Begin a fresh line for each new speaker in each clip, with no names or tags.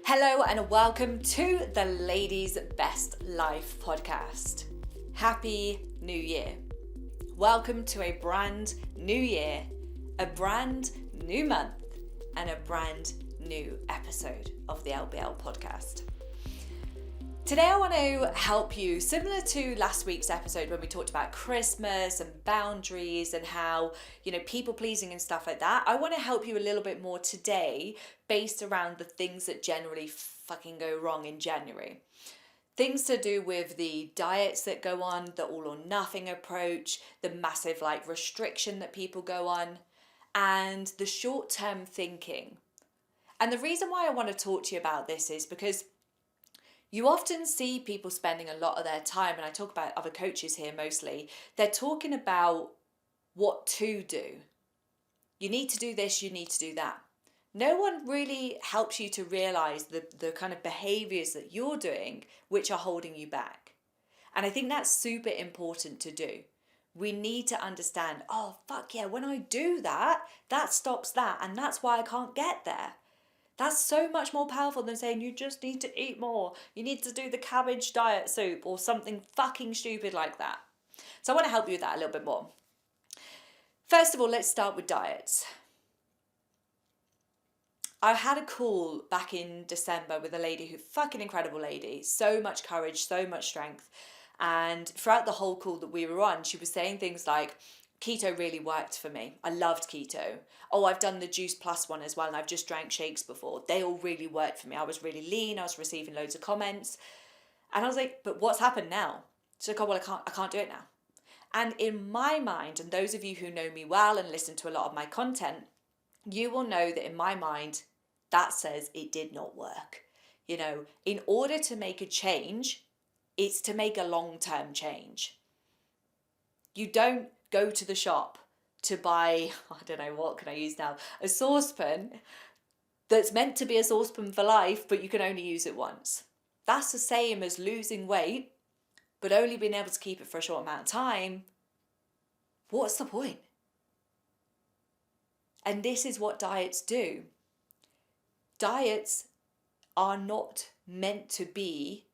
Hello and welcome to the Ladies Best Life podcast. Happy New Year. Welcome to a brand new year, a brand new month, and a brand new episode of the LBL podcast. Today I want to help you, similar to last week's episode when we talked about Christmas and boundaries and how, people pleasing and stuff like that. I want to help you a little bit more today based around the things that generally fucking go wrong in January. Things to do with the diets that go on, the all or nothing approach, the massive restriction that people go on, and the short-term thinking. And the reason why I want to talk to you about this is because you often see people spending a lot of their time, and I talk about other coaches here mostly, they're talking about what to do. You need to do this, you need to do that. No one really helps you to realize the kind of behaviors that you're doing which are holding you back. And I think that's super important to do. We need to understand, when I do that, that stops that, and that's why I can't get there. That's so much more powerful than saying you just need to eat more. You need to do the cabbage diet soup or something fucking stupid like that. So I want to help you with that a little bit more. First of all, let's start with diets. I had a call back in December with a lady fucking incredible lady. So much courage, so much strength. And throughout the whole call that we were on, she was saying things like, keto really worked for me. I loved keto. Oh, I've done the Juice Plus one as well, and I've just drank shakes before. They all really worked for me. I was really lean. I was receiving loads of comments. And I was like, but what's happened now? She's like, I can't do it now. And in my mind, and those of you who know me well and listen to a lot of my content, you will know that in my mind, that says it did not work. In order to make a change, it's to make a long-term change. You don't go to the shop to buy, what can I use now? A saucepan that's meant to be a saucepan for life, but you can only use it once. That's the same as losing weight, but only being able to keep it for a short amount of time. What's the point? And this is what diets do. Diets are not meant to be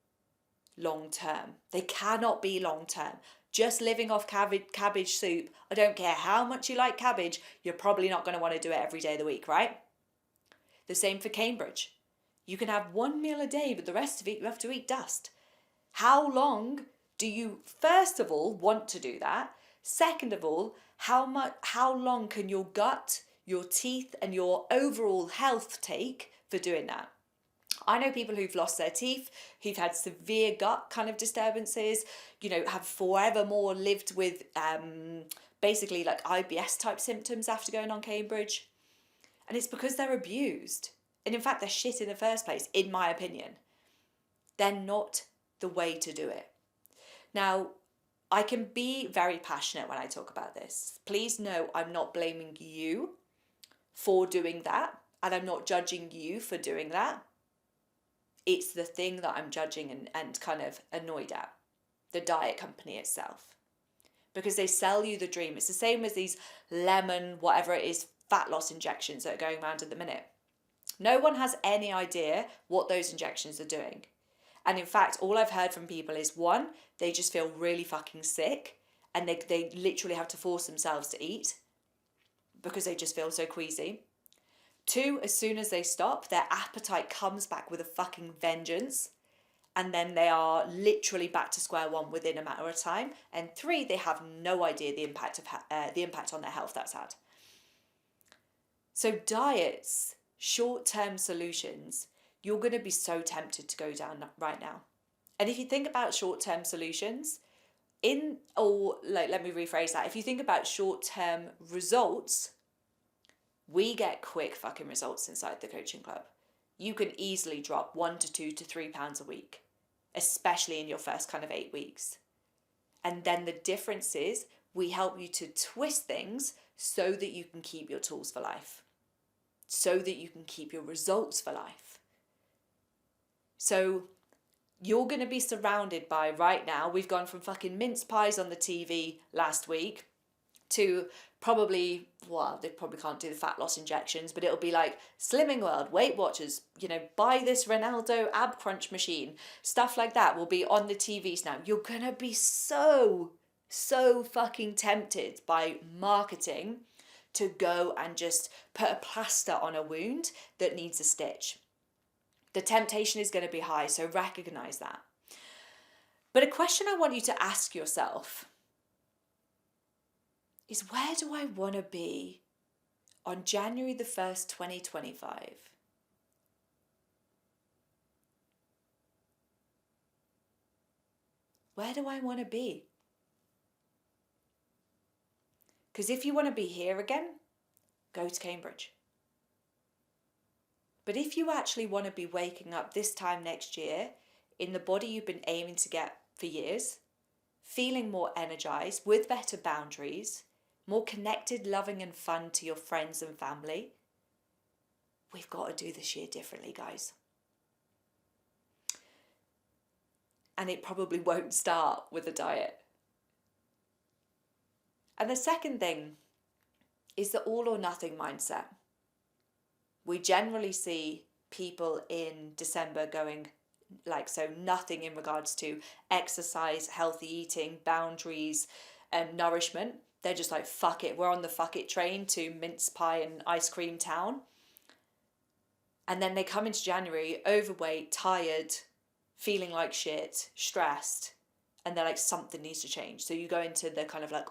long-term. They cannot be long-term. Just living off cabbage soup, I don't care how much you like cabbage, you're probably not going to want to do it every day of the week, right? The same for Cambridge. You can have one meal a day, but the rest of it you have to eat dust. How long do you, first of all, want to do that? Second of all, how long can your gut, your teeth, and your overall health take for doing that? I know people who've lost their teeth, who've had severe gut kind of disturbances, have forevermore lived with basically IBS type symptoms after going on Cambridge. And it's because they're abused. And in fact, they're shit in the first place, in my opinion. They're not the way to do it. Now, I can be very passionate when I talk about this. Please know I'm not blaming you for doing that, and I'm not judging you for doing that. It's the thing that I'm judging and kind of annoyed at, the diet company itself. Because they sell you the dream. It's the same as these lemon, whatever it is, fat loss injections that are going around at the minute. No one has any idea what those injections are doing. And in fact, all I've heard from people is, one, they just feel really fucking sick and they literally have to force themselves to eat because they just feel so queasy. Two, as soon as they stop, their appetite comes back with a fucking vengeance. And then they are literally back to square one within a matter of time. And three, they have no idea the impact on their health that's had. So diets, short-term solutions, you're going to be so tempted to go down right now. And if you think about short-term solutions, let me rephrase that. If you think about short-term results, we get quick fucking results inside the coaching club. You can easily drop 1 to 2 to 3 pounds a week, especially in your first kind of 8 weeks. And then the difference is we help you to twist things so that you can keep your tools for life, so that you can keep your results for life. So you're going to be surrounded by, right now, we've gone from fucking mince pies on the TV last week to probably, well, they probably can't do the fat loss injections, but it'll be like Slimming World, Weight Watchers, buy this Ronaldo ab crunch machine, stuff like that will be on the TVs now. You're gonna be so fucking tempted by marketing to go and just put a plaster on a wound that needs a stitch. The temptation is going to be high, so recognize that. But a question I want you to ask yourself is, where do I want to be on January the 1st, 2025? Where do I want to be? Because if you want to be here again, go to Cambridge. But if you actually want to be waking up this time next year in the body you've been aiming to get for years, feeling more energized, with better boundaries, more connected, loving and fun to your friends and family, we've got to do this year differently, guys. And it probably won't start with a diet. And the second thing is the all or nothing mindset. We generally see people in December going nothing in regards to exercise, healthy eating, boundaries, and nourishment. They're just like, fuck it, we're on the fuck it train to mince pie and ice cream town. And then they come into January overweight, tired, feeling like shit, stressed, and they're like, something needs to change. So you go into the kind of like,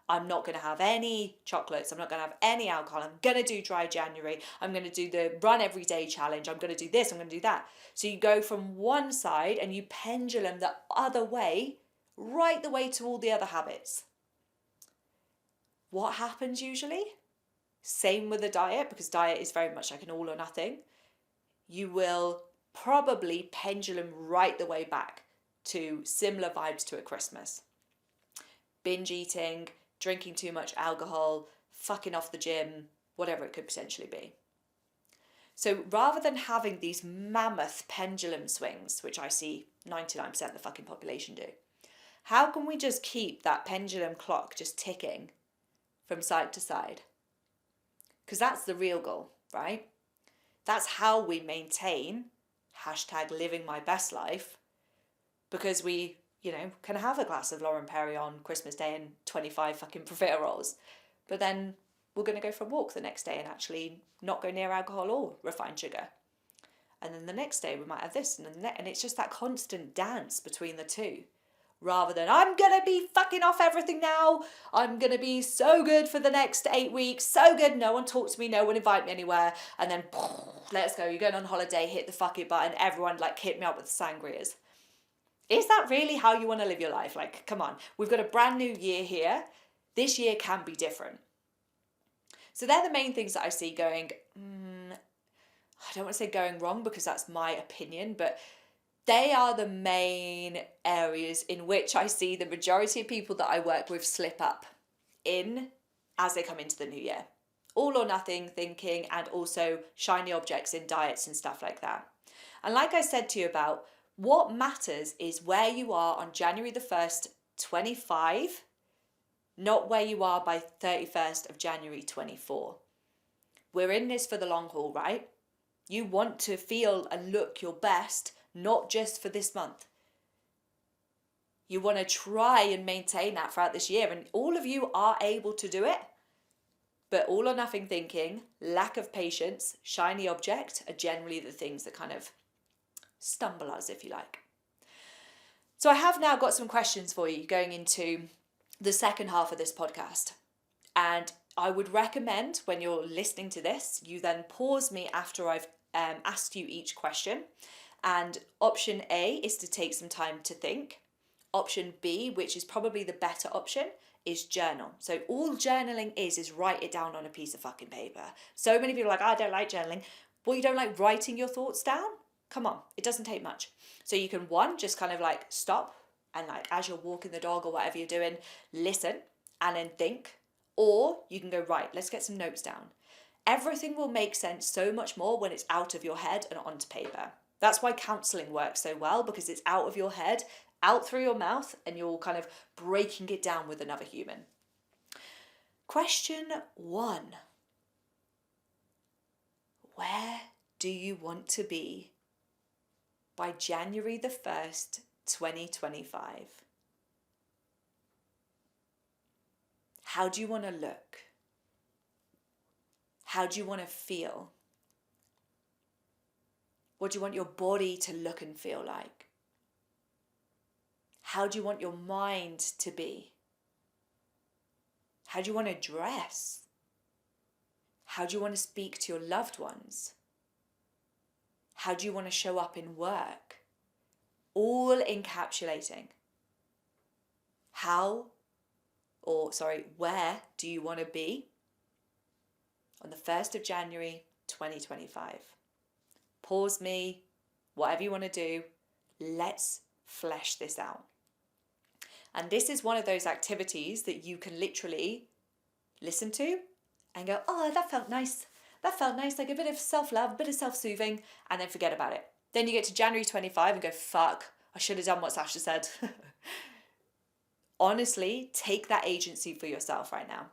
I'm not going to have any chocolates. I'm not going to have any alcohol. I'm going to do dry January. I'm going to do the run every day challenge. I'm going to do this. I'm going to do that. So you go from one side and you pendulum the other way, right the way to all the other habits. What happens usually? Same with the diet, because diet is very much like an all or nothing. You will probably pendulum right the way back to similar vibes to a Christmas. Binge eating, drinking too much alcohol, fucking off the gym, whatever it could potentially be. So rather than having these mammoth pendulum swings, which I see 99% of the fucking population do, how can we just keep that pendulum clock just ticking from side to side? Because that's the real goal, right? That's how we maintain #living my best life, because we can have a glass of Lauren Perry on Christmas Day and 25 fucking profiteroles, but then we're going to go for a walk the next day and actually not go near alcohol or refined sugar. And then the next day we might have this, and it's just that constant dance between the two, rather than, I'm going to be fucking off everything now, I'm going to be so good for the next 8 weeks, so good, no one talk to me, no one invite me anywhere, and then let's go, you're going on holiday, hit the fuck it button, everyone hit me up with the sangrias. Is that really how you want to live your life? Come on, we've got a brand new year here. This year can be different. So they're the main things that I see going, I don't want to say going wrong because that's my opinion, but they are the main areas in which I see the majority of people that I work with slip up in as they come into the new year. All or nothing thinking, and also shiny objects in diets and stuff like that. And like I said to you about, what matters is where you are on January the 1st, 25, not where you are by 31st of January 24. We're in this for the long haul, right? You want to feel and look your best, not just for this month. You want to try and maintain that throughout this year, and all of you are able to do it. But all or nothing thinking, lack of patience, shiny object are generally the things that kind of stumble us, if you like. So I have now got some questions for you going into the second half of this podcast. And I would recommend when you're listening to this, you then pause me after I've asked you each question. And option A is to take some time to think. Option B, which is probably the better option, is journal. So all journaling is write it down on a piece of fucking paper. So many people are like, I don't like journaling. Well, you don't like writing your thoughts down? Come on, it doesn't take much. So you can, one, just kind of stop and as you're walking the dog or whatever you're doing, listen and then think. Or you can go, right, let's get some notes down. Everything will make sense so much more when it's out of your head and onto paper. That's why counselling works so well, because it's out of your head, out through your mouth, and you're kind of breaking it down with another human. Question 1. Where do you want to be by January the 1st, 2025? How do you want to look? How do you want to feel? What do you want your body to look and feel like? How do you want your mind to be? How do you want to dress? How do you want to speak to your loved ones? How do you want to show up in work? All encapsulating where do you want to be on the 1st of January 2025? Pause me, whatever you want to do, let's flesh this out. And this is one of those activities that you can literally listen to and go, oh, that felt nice. That felt nice, like a bit of self-love, a bit of self-soothing, and then forget about it. Then you get to January 25 and go, fuck, I should have done what Sasha said. Honestly, take that agency for yourself right now.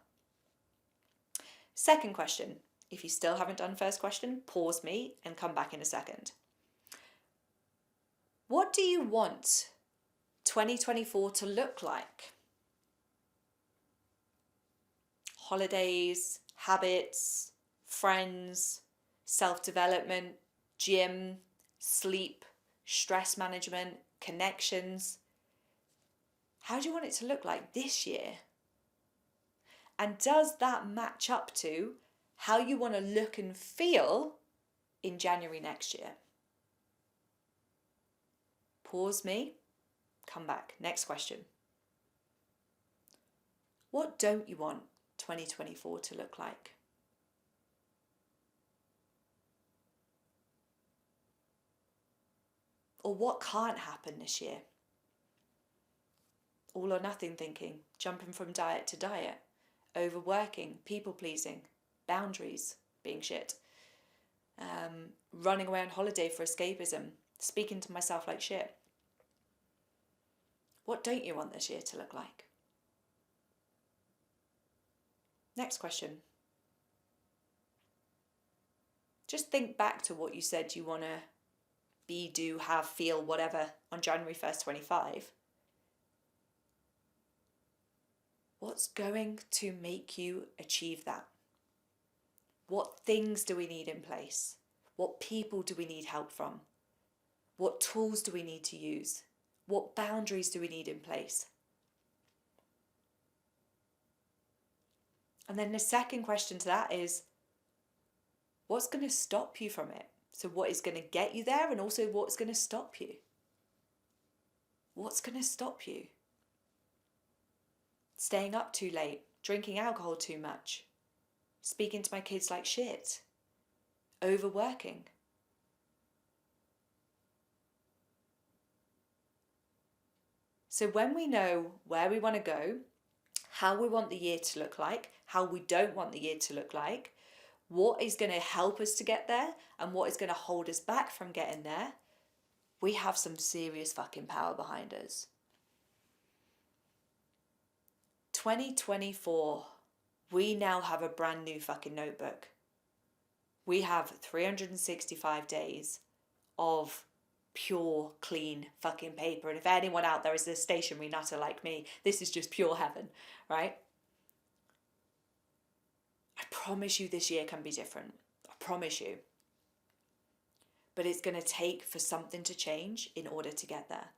Second question, if you still haven't done first question, pause me and come back in a second. What do you want 2024 to look like? Holidays, habits, friends, self-development, gym, sleep, stress management, connections. How do you want it to look like this year? And does that match up to how you want to look and feel in January next year? Pause me, come back. Next question. What don't you want 2024 to look like? Or what can't happen this year? All or nothing thinking, jumping from diet to diet, overworking, people pleasing, boundaries being shit, running away on holiday for escapism, speaking to myself like shit. What don't you want this year to look like? Next question. Just think back to what you said you want to be, do, have, feel, whatever on January 1st, 25. What's going to make you achieve that? What things do we need in place? What people do we need help from? What tools do we need to use? What boundaries do we need in place? And then the second question to that is, what's going to stop you from it? So what is going to get you there, and also what's going to stop you? What's going to stop you? Staying up too late, drinking alcohol too much, speaking to my kids like shit, overworking. So when we know where we want to go, how we want the year to look like, how we don't want the year to look like, what is going to help us to get there and what is going to hold us back from getting there, we have some serious fucking power behind us. 2024, we now have a brand new fucking notebook. We have 365 days of pure, clean fucking paper. And if anyone out there is a stationary nutter like me, this is just pure heaven, right? I promise you this year can be different. I promise you. But it's going to take for something to change in order to get there.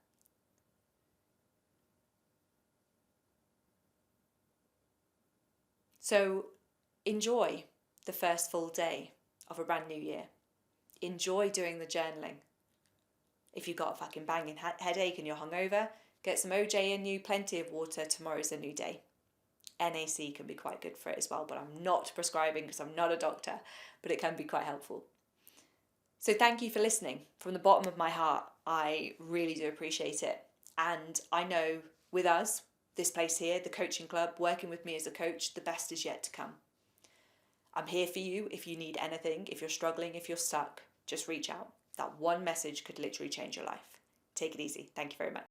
So enjoy the first full day of a brand new year. Enjoy doing the journaling. If you've got a fucking banging headache and you're hungover, get some OJ in you, plenty of water. Tomorrow's a new day. NAC can be quite good for it as well, but I'm not prescribing because I'm not a doctor, but it can be quite helpful. So thank you for listening. From the bottom of my heart, I really do appreciate it. And I know with us, this place here, the coaching club, working with me as a coach, the best is yet to come. I'm here for you if you need anything, if you're struggling, if you're stuck, just reach out. That one message could literally change your life. Take it easy. Thank you very much.